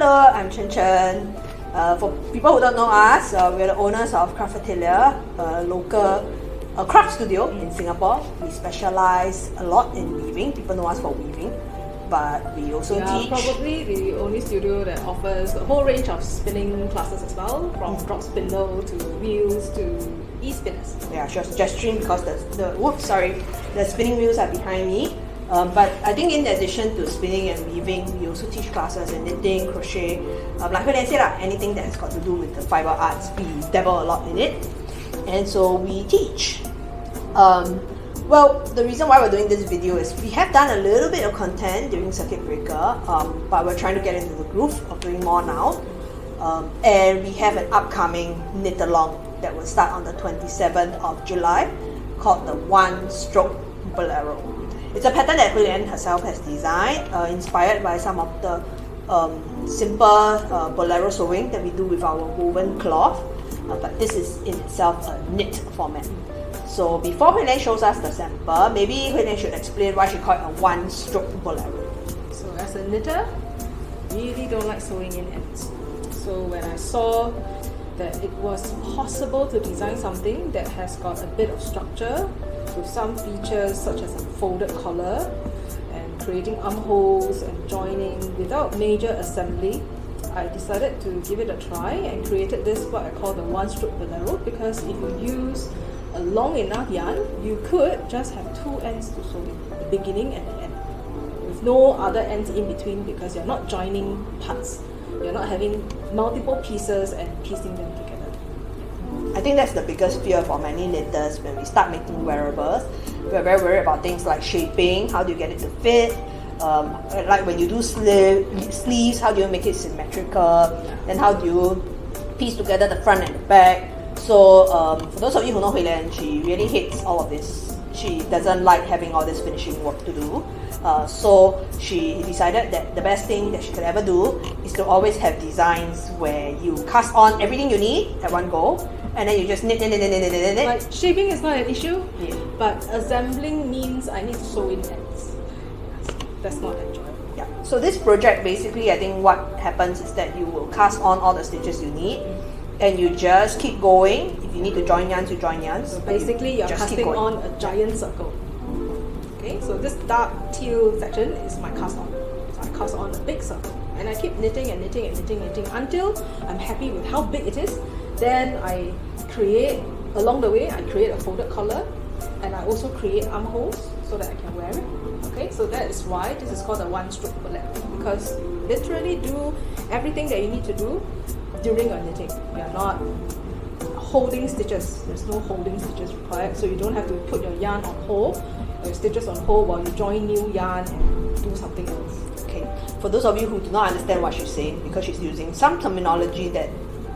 Hello, I'm Chen Chen. For people who don't know us, we're the owners of Atelier, a local craft studio in Singapore. We specialize a lot in weaving. People know us for weaving, but we also teach. Probably the only studio that offers a whole range of spinning classes as well, from drop spindle to wheels to e-spinners. Yeah, just gesturing because the spinning wheels are behind me. But I think in addition to spinning and weaving, we also teach classes in knitting, crochet, like Hui Lian said, anything that has got to do with the fiber arts, we dabble a lot in it. And so we teach. Well, the reason why we're doing this video is we have done a little bit of content during circuit breaker, but we're trying to get into the groove of doing more now. And we have an upcoming knit-along that will start on the 27th of July called the One Stroke Bolero. It's a pattern that Hui Lian herself has designed, inspired by some of the simple bolero sewing that we do with our woven cloth, but this is in itself a knit format. So before Hui Lian shows us the sample, maybe Hui Lian should explain why she called it a one-stroke bolero. So as a knitter, really don't like sewing in ends. So when I saw that it was possible to design something that has got a bit of structure with some features such as a folded collar and creating armholes and joining without major assembly, I decided to give it a try and created this what I call the one-stroke bolero, because if you use a long enough yarn, you could just have two ends to sew in, the beginning and the end, with no other ends in between, because you're not joining parts. You're not having multiple pieces and piecing them together. I think that's the biggest fear for many knitters when we start making wearables. We're very worried about things like shaping, how do you get it to fit, like when you do sleeves, how do you make it symmetrical, and how do you piece together the front and the back. So for those of you who know Hui Lian, she really hates all of this. She doesn't like having all this finishing work to do. So she decided that the best thing that she could ever do is to always have designs where you cast on everything you need at one go, and then you just knit. Like shaping is not an issue, yeah, but assembling means I need to sew in ends. That's not enjoyable. Yeah. So this project, basically, I think what happens is that you will cast on all the stitches you need, and you just keep going. If you need to join yarns, you join yarns. So basically, you're casting on a giant circle. Okay, so this dark teal section is my cast on. So I cast on a big circle, and I keep knitting and knitting and knitting and knitting until I'm happy with how big it is. Then I create, along the way, I create a folded collar, and I also create armholes so that I can wear it. Okay, so that is why this is called a one-stroke bolero, because you literally do everything that you need to do during your knitting. You're not holding stitches. There's no holding stitches required, so you don't have to put your yarn on hold, or your stitches on hold while you join new yarn and do something else. Okay, for those of you who do not understand what she's saying, because she's using some terminology that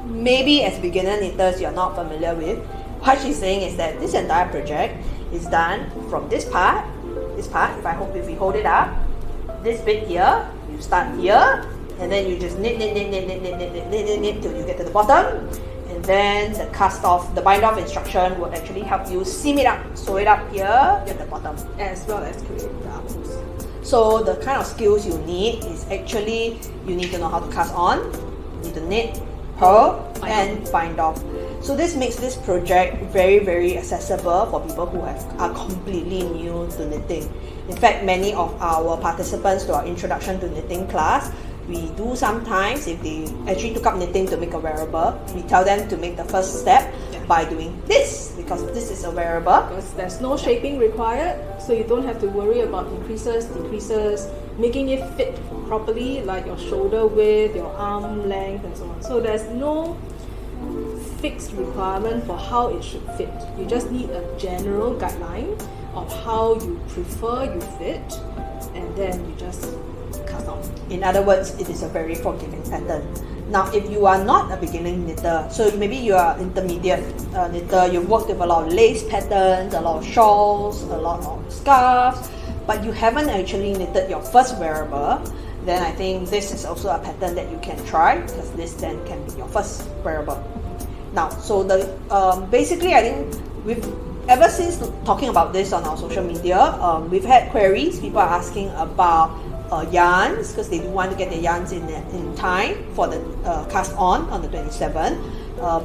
maybe as beginner knitters you're not familiar with, what she's saying is that this entire project is done from this part, if we hold it up, this bit here, you start here, and then you just knit till you get to the bottom, and then the cast off, the bind off instruction will actually help you seam it up, sew it up here at the bottom, as well as create the armholes. So the kind of skills you need is actually, you need to know how to cast on, you need to knit, purl, and bind off. So this makes this project very, very accessible for people who are completely new to knitting. In fact, many of our participants to our introduction to knitting class, we do sometimes, if they actually took up knitting to make a wearable, we tell them to make the first step by doing this, because this is a wearable. Because there's no shaping required, so you don't have to worry about increases, decreases, making it fit properly, like your shoulder width, your arm length, and so on. So there's no fixed requirement for how it should fit. You just need a general guideline of how you prefer you fit, and then you just cast on. In other words, it is a very forgiving pattern. Now, if you are not a beginning knitter, so maybe you are intermediate knitter, you've worked with a lot of lace patterns, a lot of shawls, a lot of scarves, but you haven't actually knitted your first wearable, then I think this is also a pattern that you can try, because this then can be your first wearable. Now, so the basically, I think ever since talking about this on our social media, we've had queries. People are asking about yarns, because they do want to get the yarns in time for the cast on the 27th,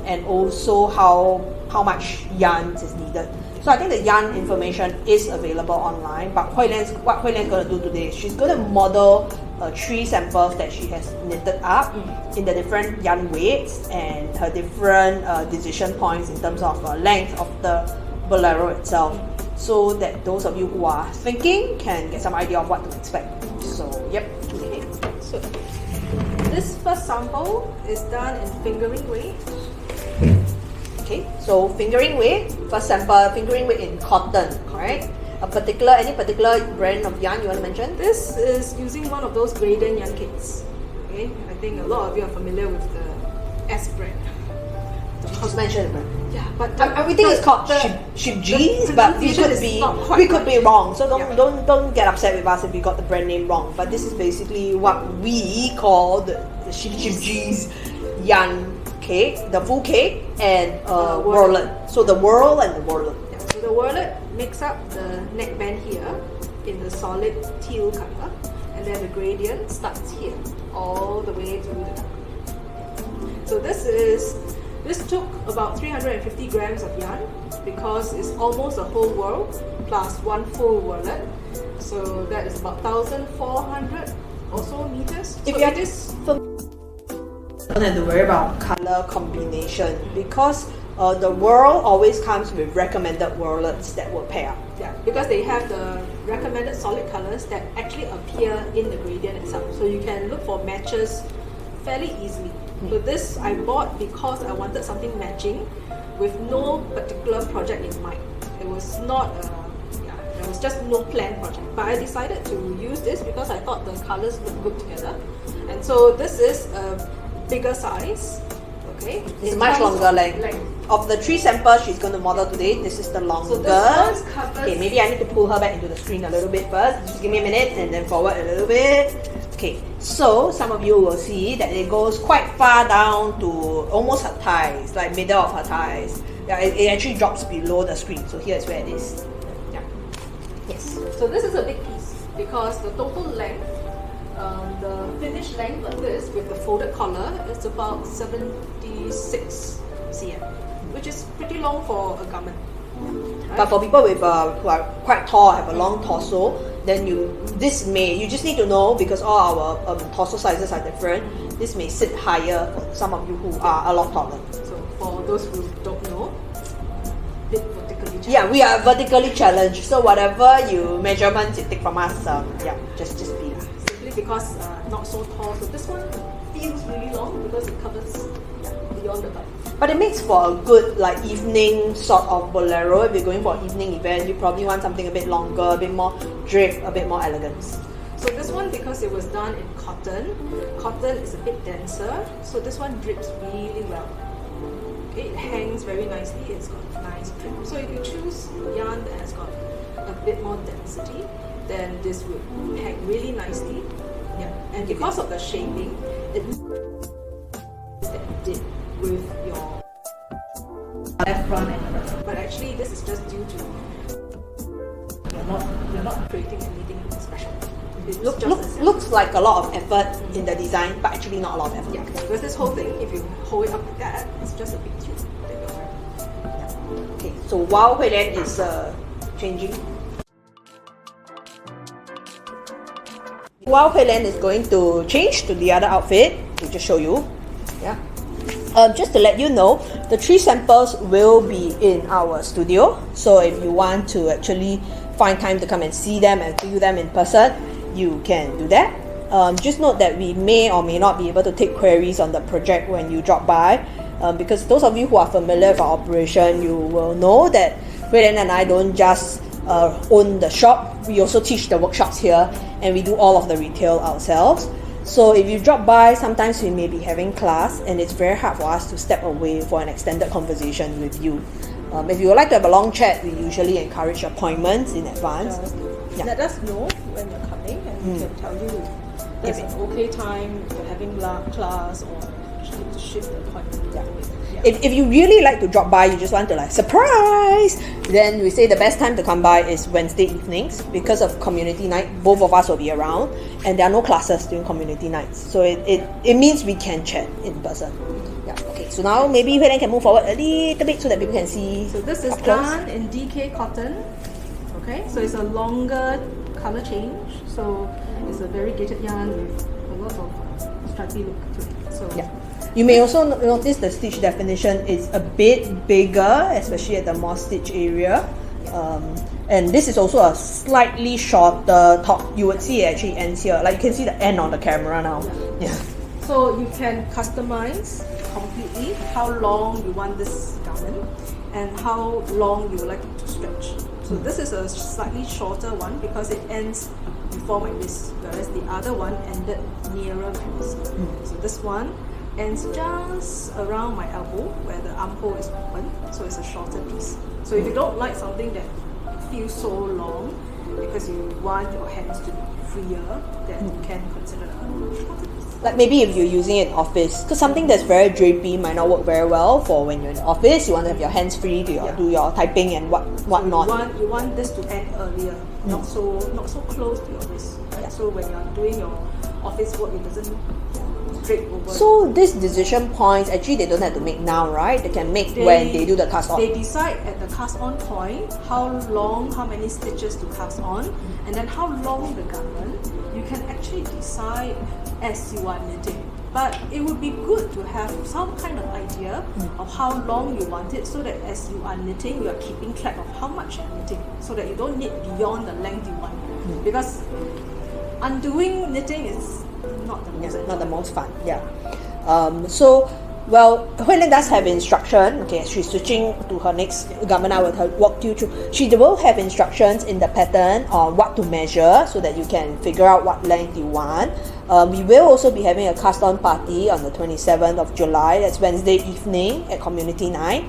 and also how much yarns is needed. So I think the yarn information is available online, but what Hui Lian's going to do today is she's going to model 3 samples that she has knitted up in the different yarn weights and her different decision points in terms of length of the bolero itself, so that those of you who are thinking can get some idea of what to expect. So yep. Okay. So this first sample is done in fingering weight. Okay, so fingering weight, first sample, fingering weight in cotton, correct? Any particular brand of yarn you want to mention? This is using one of those gradient yarn kits. Okay, I think a lot of you are familiar with the S brand. Just mention the brand. Yeah, but everything is called Ship G's, but we could be wrong. So don't get upset with us if we got the brand name wrong. But this is basically what we call the Ship G's yarn cake, the full cake, and whirlet. So the whirl and the whirlet. Yeah, so the whirlet makes up the neckband here in the solid teal color, and then the gradient starts here all the way to the neck. So this took about 350 grams of yarn because it's almost a whole whirl plus 1 full whirlet. So that is about 1,400 or so meters. If so you are this, don't have to worry about color combination because the whirl always comes with recommended whirlets that will pair up. Yeah, because they have the recommended solid colors that actually appear in the gradient itself. So you can look for matches fairly easily. So this I bought because I wanted something matching with no particular project in mind. It was not there was just no planned project. But I decided to use this because I thought the colors look good together. And so this is a bigger size. Okay, it's much longer length. Of the 3 samples she's going to model today, this is the longest. So this one covers... Okay, maybe I need to pull her back into the screen a little bit first. Just give me a minute and then forward a little bit. Okay, so some of you will see that it goes quite far down to almost her thighs, like middle of her thighs. Yeah, it actually drops below the screen. So here is where it is. Yeah. Yes. So this is a big piece because the total length, the finished length like this with the folded collar is about 76 cm, which is pretty long for a garment. Right? But for people with who are quite tall, have a long torso, then you just need to know, because all our torso sizes are different, this may sit higher for some of you who are a lot taller. So for those who don't know, bit vertically challenged. Yeah, we are vertically challenged. So whatever measurements you take from us, just be. Simply because not so tall. So this one feels really long because it covers beyond the thigh. But it makes for a good evening sort of bolero. If you're going for an evening event, you probably want something a bit longer, a bit more drape, a bit more elegance. So this one, because it was done in cotton is a bit denser, so this one drips really well. Okay, it hangs very nicely, it's got nice drip. So if you choose yarn that has got a bit more density, then this would hang really nicely. Yeah, and because of the shaping, it that you did with your left front and right. But actually this is just due to you're not creating anything special. It looks like a lot of effort in the design, but actually not a lot of effort. Yeah, because this whole thing, if you hold it up like that, it's just a big tube that you're wearing. Yeah. Okay, so while Hui Lian is changing, while Hui Lian is going to change to the other outfit, to just show you. Yeah. Just to let you know, the 3 samples will be in our studio. So if you want to actually find time to come and see them and view them in person, you can do that. Just note that we may or may not be able to take queries on the project when you drop by, because those of you who are familiar with our operation, you will know that Hui Lian and I don't just own the shop, we also teach the workshops here and we do all of the retail ourselves. So if you drop by, sometimes we may be having class and it's very hard for us to step away for an extended conversation with you. If you would like to have a long chat, we usually encourage appointments in advance. Let us know when you're coming and we can tell you if there's an okay time, if you're having class or need to shift the appointment. if you really like to drop by, you just want to like surprise, then we say the best time to come by is Wednesday evenings because of community night. Both of us will be around, and there are no classes during community nights, so it means we can chat in person. Yeah. Okay. So now maybe Hui Len can move forward a little bit so that people can see. So this is done in DK cotton. Okay. So it's a longer color change. So it's a variegated yarn with a lot of stripy look to it. So yeah. You may also notice the stitch definition is a bit bigger, especially at the moss stitch area. And this is also a slightly shorter top. You would see it actually ends here. Like you can see the end on the camera now. Yeah. So you can customize completely how long you want this garment and how long you would like it to stretch. So this is a slightly shorter one because it ends before my wrist, whereas the other one ended nearer my wrist. So this one ends just around my elbow where the armhole is open, so it's a shorter piece. So if you don't like something that feels so long because you want your hands to be freer, then you can consider a shorter piece. Like maybe if you're using it in office, because something that's very drapey might not work very well for when you're in office. You want to have your hands free to do your typing and whatnot. So you want this to end earlier, not so close to your wrist. Right? So when you're doing your office work, it doesn't drape over. So this decision points actually they don't have to make now, right? They can make when they do the cast on. They decide at the cast on point how long, how many stitches to cast on, and then how long the garment. You can actually decide as you are knitting. But it would be good to have some kind of idea of how long you want it, so that as you are knitting, you are keeping track of how much you're knitting, so that you don't knit beyond the length you want. Because undoing knitting is not the most fun. Yeah. Well, Hui Len does have instruction. Okay, she's switching to her next garment. I will walk you through. She will have instructions in the pattern on what to measure so that you can figure out what length you want. We will also be having a cast-on party on the 27th of July. That's Wednesday evening at community night.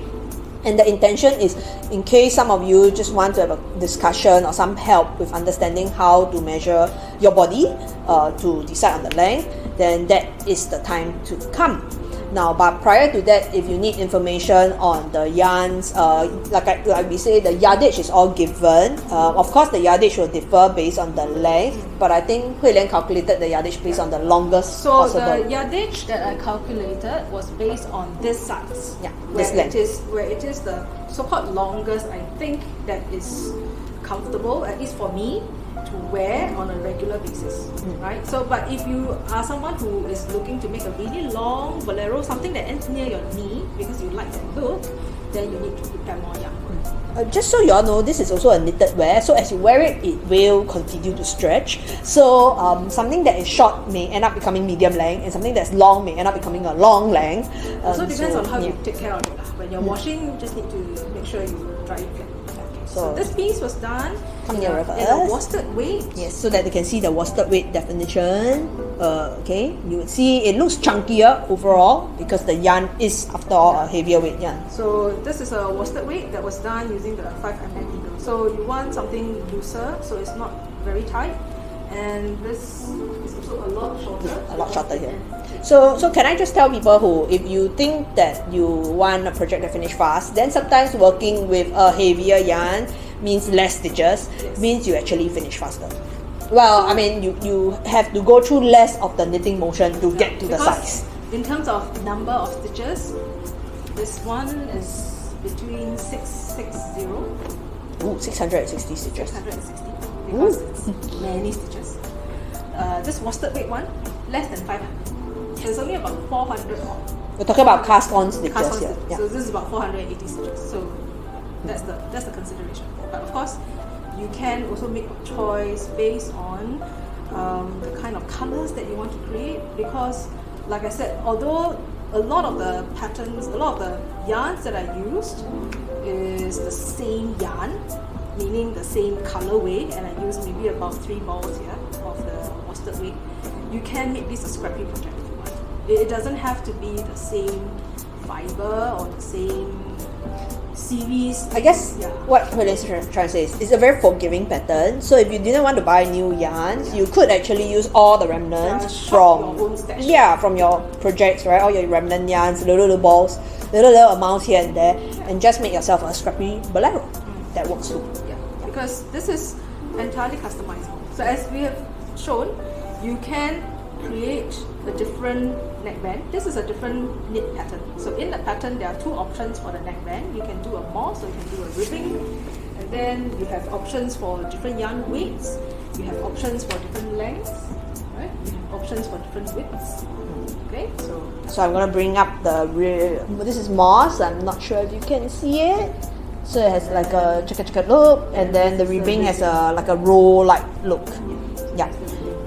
And the intention is, in case some of you just want to have a discussion or some help with understanding how to measure your body to decide on the length, then that is the time to come. Now, but prior to that, if you need information on the yarns, like we say, the yardage is all given. Of course, the yardage will differ based on the length, but I think Hui Len calculated the yardage based on the longest possible. So the yardage that I calculated was based on this size. Yeah, this length. Where it is the so-called longest, I think that is comfortable, at least for me, to wear on a regular basis, right? So, but if you are someone who is looking to make a really long bolero, something that ends near your knee because you like that look, then you need to prepare more yarn. Just so you all know, this is also a knitted wear, so as you wear it, it will continue to stretch. So something that is short may end up becoming medium length, and something that's long may end up becoming a long length. So it depends on how you take care of it. When you're washing, you just need to make sure you dry it flat. So this piece was done in a worsted weight. Yes, so that they can see the worsted weight definition. Okay, you would see it looks chunkier overall because the yarn is, after all, a heavier weight yarn. So this is a worsted weight that was done using the 5mm needle. So you want something looser, so it's not very tight. And this is also a lot shorter. Yeah, a lot shorter here. So can I just tell people who, if you think that you want a project to finish fast, then sometimes working with a heavier yarn means less stitches, means you actually finish faster. Well, I mean, you have to go through less of the knitting motion to get to the size. In terms of number of stitches, this one is between 660. Ooh, 660 stitches. 660 because it's many stitches. This worsted weight one, less than 500. So it's only about 400. We're talking about cast-on stitches here. Yeah. So this is about 480 stitches. So that's the consideration. But of course, you can also make a choice based on the kind of colors that you want to create, because like I said, although a lot of the patterns, a lot of the yarns that I used is the same yarn, meaning the same colorway, and I used maybe about 3 balls here of the worsted weight. You can make this a scrappy project if you want. It doesn't have to be the same fiber or the same series. I guess Yeah. what Huilen's trying to say is it's a very forgiving pattern. So if you didn't want to buy new yarns, you could actually use all the remnants shop from your own stash. from your projects, right? All your remnant yarns, little balls, little amounts here and there, and just make yourself a scrappy bolero. That works too. Yeah, because this is entirely customizable. So as we have shown, you can create a different neckband. This is a different knit pattern. So in the pattern, there are two options for the neckband. You can do a moss, or you can do a ribbing, and then you have options for different yarn weights. You have options for different lengths, right? You have options for different widths. Okay, So I'm gonna bring up this is moss. I'm not sure if you can see it. So it has like a checkered look, and then the ribbing has like a roll-like look. Yeah.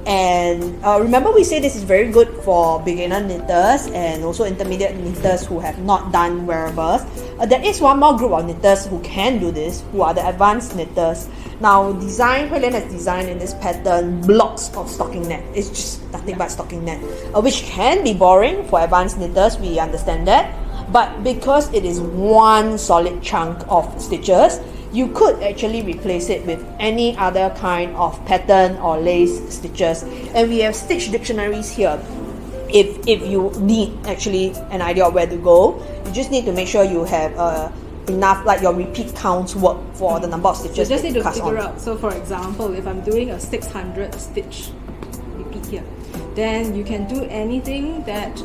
And remember, we say this is very good for beginner knitters and also intermediate knitters who have not done wearables. There is one more group of knitters who can do this, who are the advanced knitters. Now, Huilen has designed in this pattern blocks of stocking net. It's just nothing but stocking net, which can be boring for advanced knitters. We understand that. But because it is one solid chunk of stitches, you could actually replace it with any other kind of pattern or lace stitches. And we have stitch dictionaries here. If you need actually an idea of where to go, you just need to make sure you have enough, like your repeat counts work for the number of stitches. So just need to cast figure on. out. So for example, if I'm doing a 600 stitch repeat here, then you can do anything that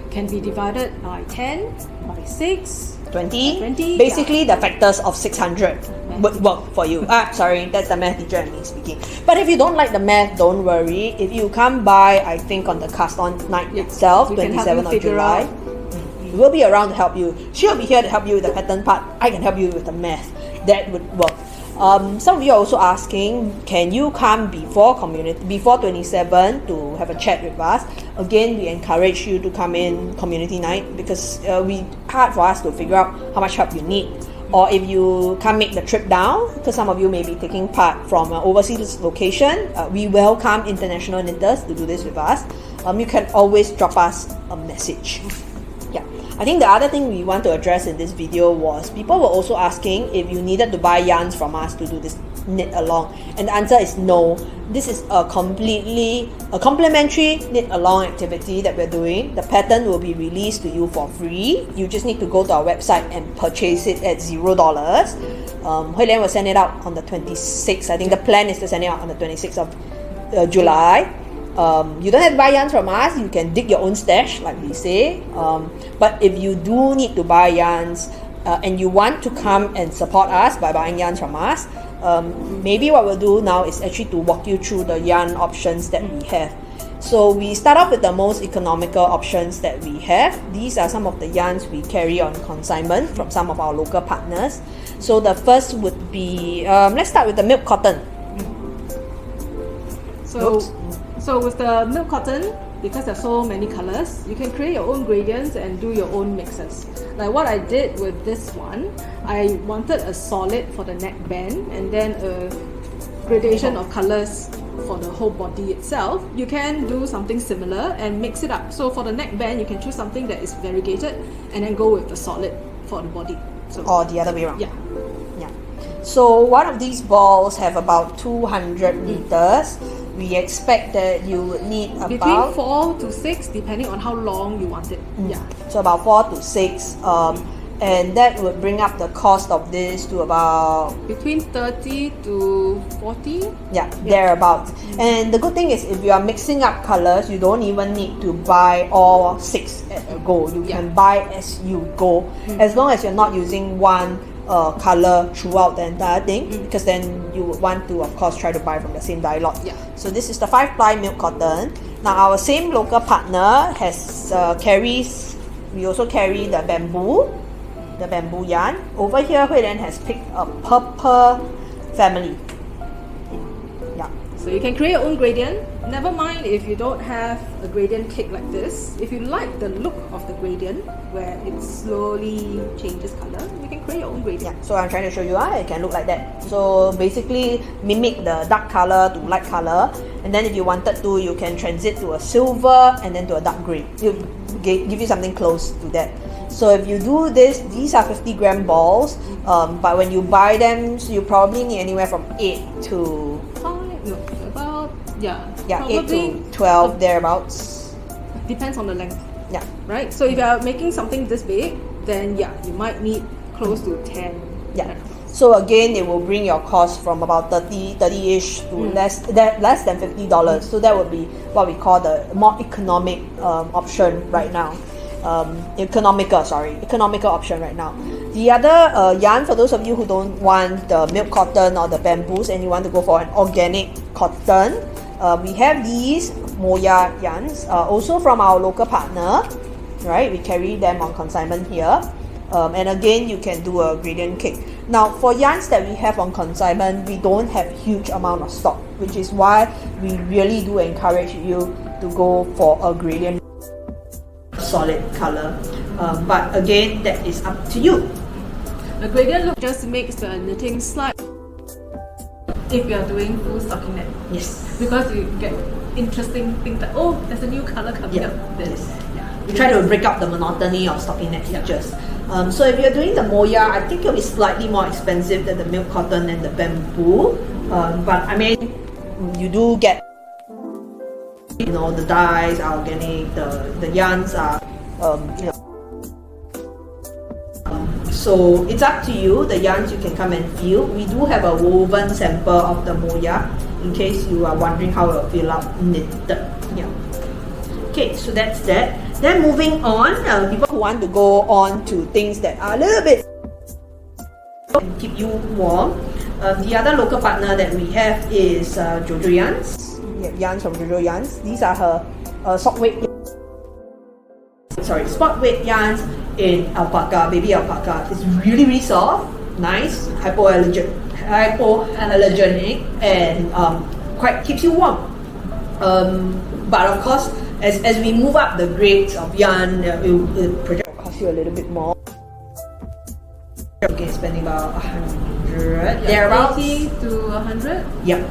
can be divided by 10, by 6, 20. Basically, the factors of 600 would work for you. Sorry, that's the math teacher and me speaking. But if you don't like the math, don't worry. If you come by, I think on the cast on night itself, 27th of July, we'll be around to help you. She'll be here to help you with the pattern part. I can help you with the math. That would work. Some of you are also asking, can you come before 27 to have a chat with us? Again, we encourage you to come in community night because hard for us to figure out how much help you need. Or if you can't make the trip down, because some of you may be taking part from an overseas location, we welcome international knitters to do this with us. You can always drop us a message. Yeah. I think the other thing we want to address in this video was people were also asking if you needed to buy yarns from us to do this knit along, and the answer is no. This is a complimentary knit along activity that we're doing. The pattern will be released to you for free. You just need to go to our website and purchase it at $0. Huilen will send it out on the 26th. I think the plan is to send it out on the 26th of July. You don't have to buy yarns from us. You can dig your own stash, like we say. But if you do need to buy yarns and you want to come and support us by buying yarns from us, maybe what we'll do now is actually to walk you through the yarn options that we have. So we start off with the most economical options that we have. These are some of the yarns we carry on consignment from some of our local partners. So the first would be, let's start with the milk cotton. So with the milk cotton, because there's so many colors, you can create your own gradients and do your own mixes. Like what I did with this one, I wanted a solid for the neckband and then a gradation of colors for the whole body itself. You can do something similar and mix it up. So for the neckband, you can choose something that is variegated and then go with the solid for the body. So, or the other way around. Yeah. So one of these balls have about 200 meters. We expect that you would need about between 4 to 6 depending on how long you want it. Yeah. So about 4 to 6. And that would bring up the cost of this to about between 30 to 40. Yeah, thereabouts. And the good thing is if you are mixing up colors, you don't even need to buy all 6 at a go. You can buy as you go, as long as you're not using one color throughout the entire thing, because then you would want to, of course, try to buy from the same dye lot. So this is the 5-ply milk cotton. Now our same local partner has carries. We also carry the bamboo yarn. Over here, Huilen has picked a purple family. Yeah. So you can create your own gradient. Never mind if you don't have a gradient cake like this. If you like the look of the gradient, where it slowly changes color, you can create your own gradient. So I'm trying to show you, it can look like that. So basically, mimic the dark color to light color, and then if you wanted to, you can transit to a silver and then to a dark grey. It'll give you something close to that. So if you do this, these are 50-gram balls, but when you buy them, so you probably need anywhere from 8 to... Yeah, 8 to 12, thereabouts. Depends on the length. Yeah. Right? So if you are making something this big, then yeah, you might need close to 10. Yeah. So again, it will bring your cost from about 30-ish to less than $50. So that would be what we call the more economic option right now. Economical option right now. The other yarn, for those of you who don't want the milk cotton or the bamboos and you want to go for an organic cotton, we have these Moya yarns, also from our local partner, right? We carry them on consignment here. And again, you can do a gradient cake. Now, for yarns that we have on consignment, we don't have huge amount of stock, which is why we really do encourage you to go for a gradient solid color. But again, that is up to you. The gradient look just makes the knitting slide if you are doing full stockinette. Yes. Because you get interesting things like, oh, there's a new color coming up. We try to break up the monotony of stockinette features. So if you're doing the Moya, I think it'll be slightly more expensive than the milk cotton and the bamboo. But I mean, you do get, you know, the dyes are organic, the yarns are, you know. So it's up to you. The yarns you can come and feel. We do have a woven sample of the Moya in case you are wondering how it will feel up knitted. Yeah. Okay, so that's that. Then moving on, people who want to go on to things that are a little bit keep you warm. The other local partner that we have is Jojo Yarns. We have yarns from Jojo Yarns. These are her spot weight yarns in alpaca, baby alpaca. It's really, really soft, nice, hypoallergenic, and quite keeps you warm. But of course, as we move up the grades of yarn, the project will cost you a little bit more. Okay, spending about 100, thereabouts. 80 to 100? Yeah.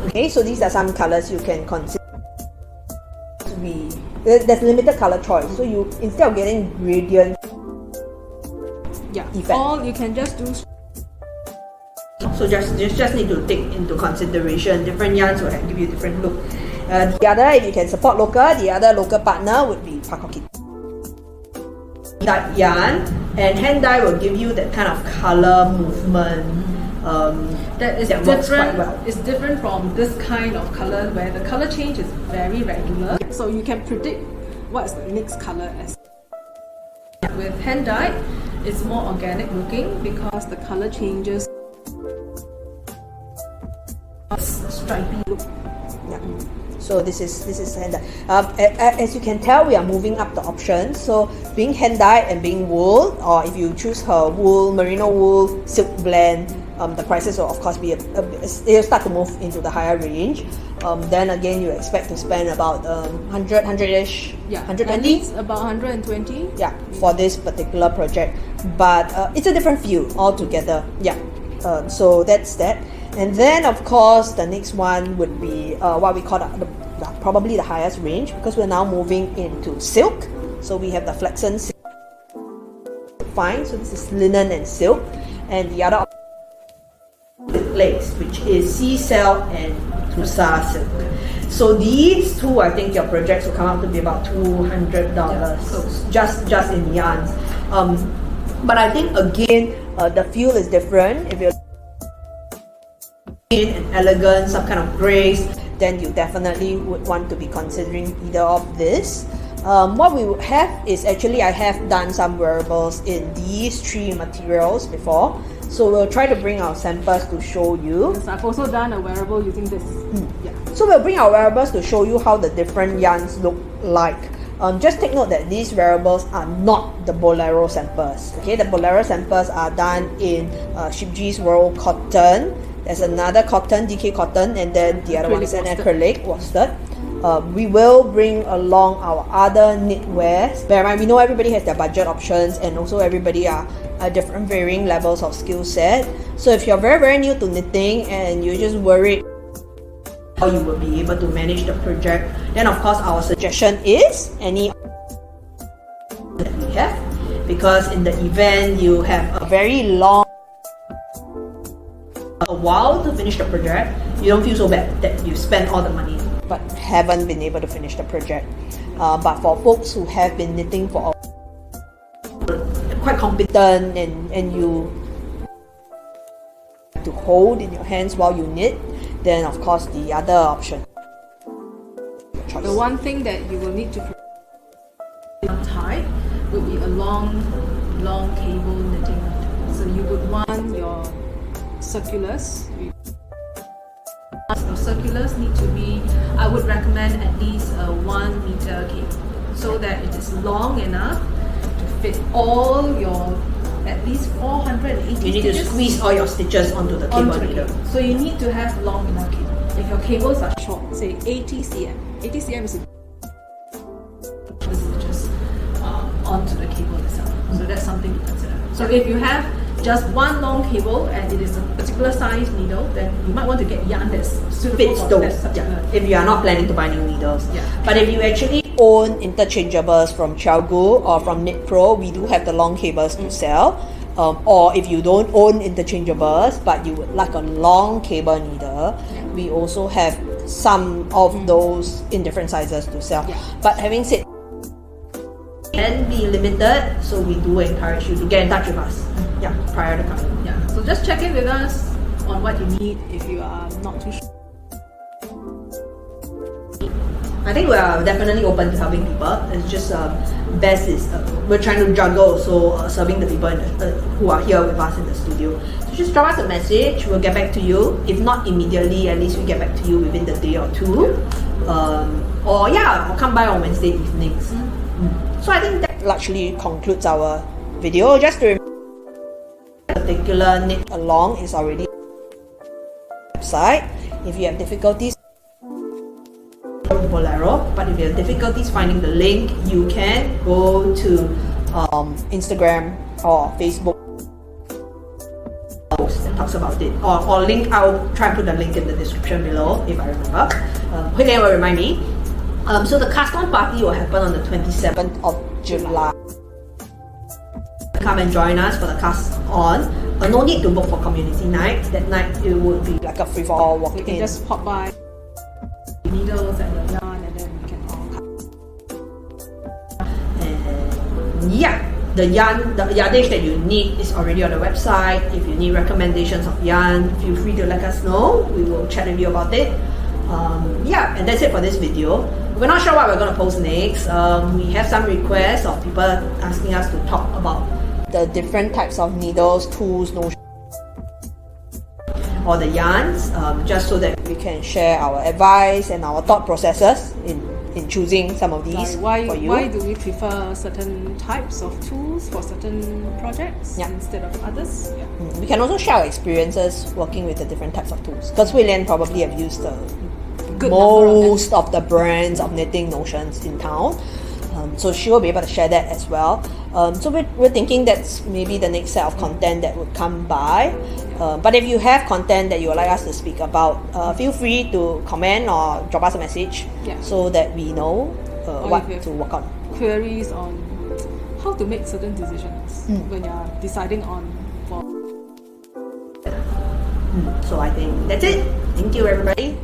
Okay, so these are some colors you can consider. There's limited color choice, so you, instead of getting gradient effect, or you can just do. So just need to take into consideration different yarns will give you different look. The other, if you can support local, the other local partner would be Pakokit. That yarn and Hendai will give you that kind of color movement. That works quite well. It's different from this kind of color where the color change is very regular. So you can predict what's the next color as. With Hendai, it's more organic looking because the color changes. Stripy look. Yeah. So this is Hendai. As you can tell, we are moving up the options. So being Hendai and being wool, or if you choose her wool, merino wool, silk blend, the prices will of course be they'll start to move into the higher range. Then again, you expect to spend about 100-ish, 120. About 120. Yeah, for this particular project, but it's a different feel altogether. Yeah. So that's that. And then of course the next one would be what we call probably the highest range, because we're now moving into silk. So we have the flaxen silk, fine. So this is linen and silk, and the other lace, which is sea cell and Tusa silk. So these two, I think your projects will come out to be about $200 just in yarns. But I think again the feel is different. If you're and elegant, some kind of grace, then you definitely would want to be considering either of this. What we would have is actually I have done some wearables in these three materials before, so we'll try to bring our samples to show you. Yes, I've also done a wearable using this. So we'll bring our wearables to show you how the different yarns look like. Just take note that these wearables are not the Bolero samples. Okay, the Bolero samples are done in Shipji's World Cotton. There's another cotton, DK cotton, and then the other one is an acrylic worsted. We will bring along our other knitwears. Bear in mind, we know everybody has their budget options, and also everybody are at different varying levels of skill set. So if you're very new to knitting and you're just worried how you will be able to manage the project, then of course our suggestion is any that we have, because in the event you have a very long while to finish the project, you don't feel so bad that you spent all the money but haven't been able to finish the project. But for folks who have been knitting for quite competent and you to hold in your hands while you knit, then of course the other option. The one thing that you will need to tie would be a long cable knitting. So you would want your circulars. Your circulars need to be, I would recommend at least a 1 meter cable, so that it is long enough to fit all your at least 480 You need stitches to squeeze all your stitches onto the cable needle. So you need to have long enough cable. If your cables are short, say 80 cm, 80 cm is the stitches onto the cable itself. So that's something to consider. So if you have just one long cable and it is a particular size needle, then you might want to get yarn that's suitable Fits for those, that particular. if you are not planning to buy new needles. Yeah. But if you actually own interchangeables from Xiaogu or from Knit Pro, we do have the long cables to sell. Or if you don't own interchangeables but you would like a long cable needle, we also have some of those in different sizes to sell. But having said, can be limited, so we do encourage you to get in touch with us prior to coming. So just check in with us on what you need if you are not too sure. I think we are definitely open to helping people. It's just best is we're trying to juggle also serving the people who are here with us in the studio. So just drop us a message, we'll get back to you. If not immediately, at least we get back to you within the day or two. Or come by on Wednesday evenings. So I think that largely concludes our video. Just to remember, particular knit along is already on the website. If you have difficulties Bolero, but if you have difficulties finding the link, you can go to Instagram or Facebook post that talks about it, or link. I'll try and put the link in the description below if I remember. Hui Lian will remind me. So the cast-on party will happen on the 27th of July. Come and join us for the cast-on. No need to book for community night. That night it would be like a free-for-all walk-in. So you can just pop by needles and the yarn, and then we can all cut. And the yardage that you need is already on the website. If you need recommendations of yarn, feel free to let us know. We will chat with you about it. And that's it for this video. We're not sure what we're going to post next. We have some requests of people asking us to talk about the different types of needles, tools, notions, or the yarns, just so that we can share our advice and our thought processes in choosing some of these for you. Why do we prefer certain types of tools for certain projects instead of others? We can also share our experiences working with the different types of tools, because Hui Lian probably have used most of the brands of knitting notions in town. So she will be able to share that as well. So we're thinking that's maybe the next set of content that would come by. But if you have content that you would like us to speak about, feel free to comment or drop us a message so that we know what to work on. Queries on how to make certain decisions when you're deciding on So I think that's it. Thank you everybody.